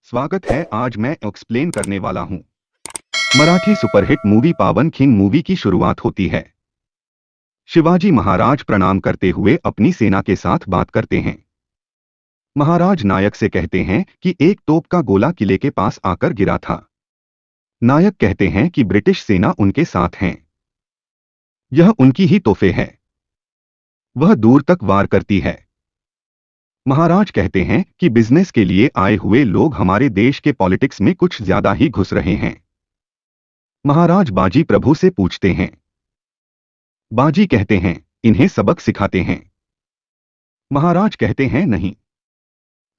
स्वागत है। आज मैं एक्सप्लेन करने वाला हूं। मराठी सुपरहिट मूवी पावन खिंड मूवी की शुरुआत होती है। शिवाजी महाराज प्रणाम करते हुए अपनी सेना के साथ बात करते हैं। महाराज नायक से कहते हैं कि एक तोप का गोला किले के पास आकर गिरा था। नायक कहते हैं कि ब्रिटिश सेना उनके साथ है, यह उनकी ही तोहफे है, वह दूर तक वार करती है। महाराज कहते हैं कि बिजनेस के लिए आए हुए लोग हमारे देश के पॉलिटिक्स में कुछ ज्यादा ही घुस रहे हैं। महाराज बाजी प्रभु से पूछते हैं। बाजी कहते हैं इन्हें सबक सिखाते हैं। महाराज कहते हैं नहीं,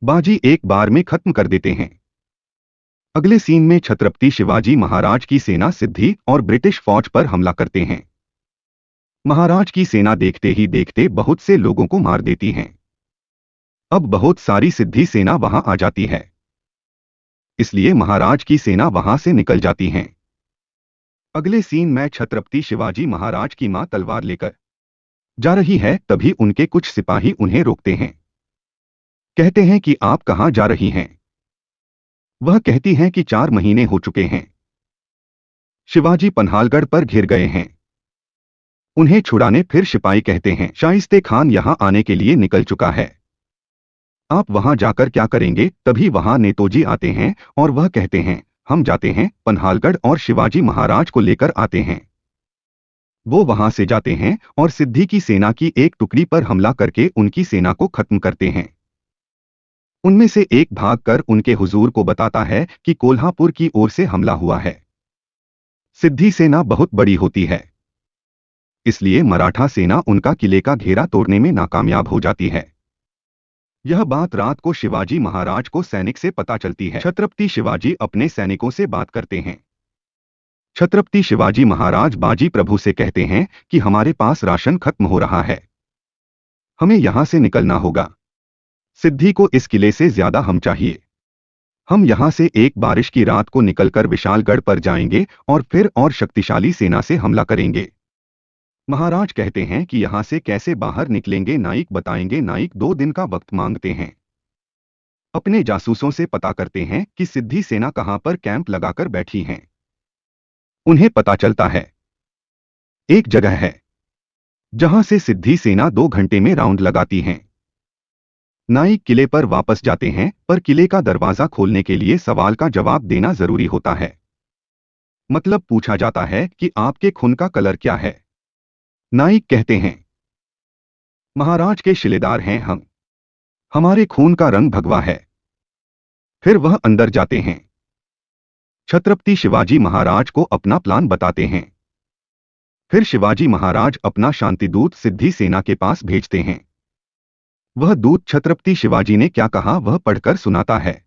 बाजी एक बार में खत्म कर देते हैं। अगले सीन में छत्रपति शिवाजी महाराज की सेना सिद्धी और ब्रिटिश फौज पर हमला करते हैं। महाराज की सेना देखते ही देखते बहुत से लोगों को मार देती है। अब बहुत सारी सिद्धी सेना वहां आ जाती है, इसलिए महाराज की सेना वहां से निकल जाती है। अगले सीन में छत्रपति शिवाजी महाराज की मां तलवार लेकर जा रही है, तभी उनके कुछ सिपाही उन्हें रोकते हैं। कहते हैं कि आप कहां जा रही हैं? वह कहती हैं कि 4 महीने हो चुके हैं, शिवाजी पन्हालगढ़ पर घिर गए हैं, उन्हें छुड़ाने। फिर सिपाही कहते हैं शाइस्ते खान यहां आने के लिए निकल चुका है, आप वहां जाकर क्या करेंगे? तभी वहां नेतोजी आते हैं और वह कहते हैं हम जाते हैं पन्हालगढ़ और शिवाजी महाराज को लेकर आते हैं। वो वहां से जाते हैं और सिद्धी की सेना की एक टुकड़ी पर हमला करके उनकी सेना को खत्म करते हैं। उनमें से एक भागकर उनके हुजूर को बताता है कि कोल्हापुर की ओर से हमला हुआ है। सिद्धी सेना बहुत बड़ी होती है, इसलिए मराठा सेना उनका किले का घेरा तोड़ने में नाकामयाब हो जाती है। यह बात रात को शिवाजी महाराज को सैनिक से पता चलती है। छत्रपति शिवाजी अपने सैनिकों से बात करते हैं। छत्रपति शिवाजी महाराज बाजी प्रभु से कहते हैं कि हमारे पास राशन खत्म हो रहा है, हमें यहां से निकलना होगा। सिद्धी को इस किले से ज्यादा हम चाहिए। हम यहां से एक बारिश की रात को निकलकर विशालगढ़ पर जाएंगे और फिर और शक्तिशाली सेना से हमला करेंगे। महाराज कहते हैं कि यहां से कैसे बाहर निकलेंगे नाइक बताएंगे। नाइक 2 दिन का वक्त मांगते हैं। अपने जासूसों से पता करते हैं कि सिद्धी सेना कहां पर कैंप लगाकर बैठी है। उन्हें पता चलता है एक जगह है जहां से सिद्धी सेना 2 घंटे में राउंड लगाती है। नाइक किले पर वापस जाते हैं, पर किले का दरवाजा खोलने के लिए सवाल का जवाब देना जरूरी होता है। मतलब पूछा जाता है कि आपके खून का कलर क्या है? नाइक कहते हैं महाराज के शिलेदार हैं हम, हमारे खून का रंग भगवा है। फिर वह अंदर जाते हैं। छत्रपति शिवाजी महाराज को अपना प्लान बताते हैं। फिर शिवाजी महाराज अपना शांतिदूत सिद्धी सेना के पास भेजते हैं। वह दूत छत्रपति शिवाजी ने क्या कहा वह पढ़कर सुनाता है।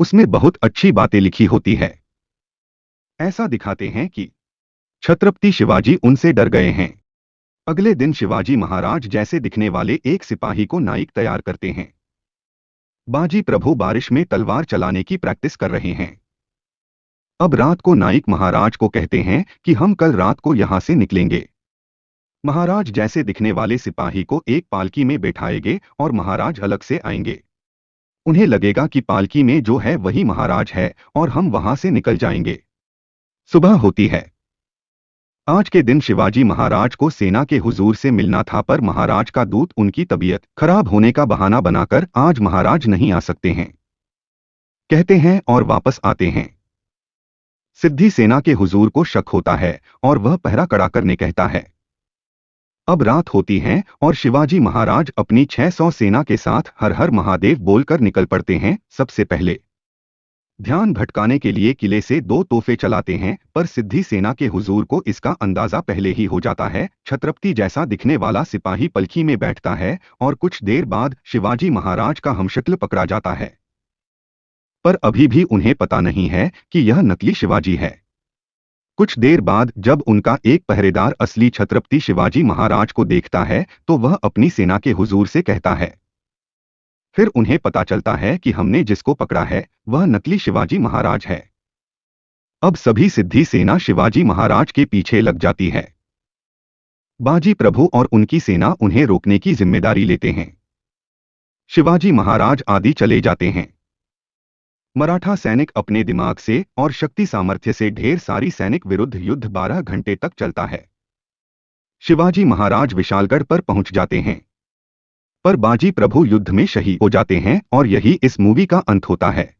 उसमें बहुत अच्छी बातें लिखी होती है। ऐसा दिखाते हैं कि छत्रपति शिवाजी उनसे डर गए हैं। अगले दिन शिवाजी महाराज जैसे दिखने वाले एक सिपाही को नाइक तैयार करते हैं। बाजी प्रभु बारिश में तलवार चलाने की प्रैक्टिस कर रहे हैं। अब रात को नाइक महाराज को कहते हैं कि हम कल रात को यहां से निकलेंगे। महाराज जैसे दिखने वाले सिपाही को एक पालकी में बैठाएंगे और महाराज अलग से आएंगे। उन्हें लगेगा कि पालकी में जो है वही महाराज है और हम वहां से निकल जाएंगे। सुबह होती है। आज के दिन शिवाजी महाराज को सेना के हुजूर से मिलना था, पर महाराज का दूत उनकी तबीयत खराब होने का बहाना बनाकर आज महाराज नहीं आ सकते हैं कहते हैं और वापस आते हैं। सिद्धी सेना के हुजूर को शक होता है और वह पहरा कड़ा करने कहता है। अब रात होती है और शिवाजी महाराज अपनी 600 सेना के साथ हर हर महादेव बोलकर निकल पड़ते हैं। सबसे पहले ध्यान भटकाने के लिए किले से 2 तोहफे चलाते हैं, पर सिद्धी सेना के हुजूर को इसका अंदाजा पहले ही हो जाता है। छत्रपति जैसा दिखने वाला सिपाही पलखी में बैठता है और कुछ देर बाद शिवाजी महाराज का हमशक्ल पकड़ा जाता है, पर अभी भी उन्हें पता नहीं है कि यह नकली शिवाजी है। कुछ देर बाद जब उनका एक पहरेदार असली छत्रपति शिवाजी महाराज को देखता है तो वह अपनी सेना के हुजूर से कहता है। फिर उन्हें पता चलता है कि हमने जिसको पकड़ा है वह नकली शिवाजी महाराज है। अब सभी सिद्धी सेना शिवाजी महाराज के पीछे लग जाती है। बाजी प्रभु और उनकी सेना उन्हें रोकने की जिम्मेदारी लेते हैं। शिवाजी महाराज आदि चले जाते हैं। मराठा सैनिक अपने दिमाग से और शक्ति सामर्थ्य से ढेर सारी सैनिक विरुद्ध युद्ध 12 घंटे तक चलता है। शिवाजी महाराज विशालगढ़ पर पहुंच जाते हैं, पर बाजी प्रभु युद्ध में शहीद हो जाते हैं और यही इस मूवी का अंत होता है।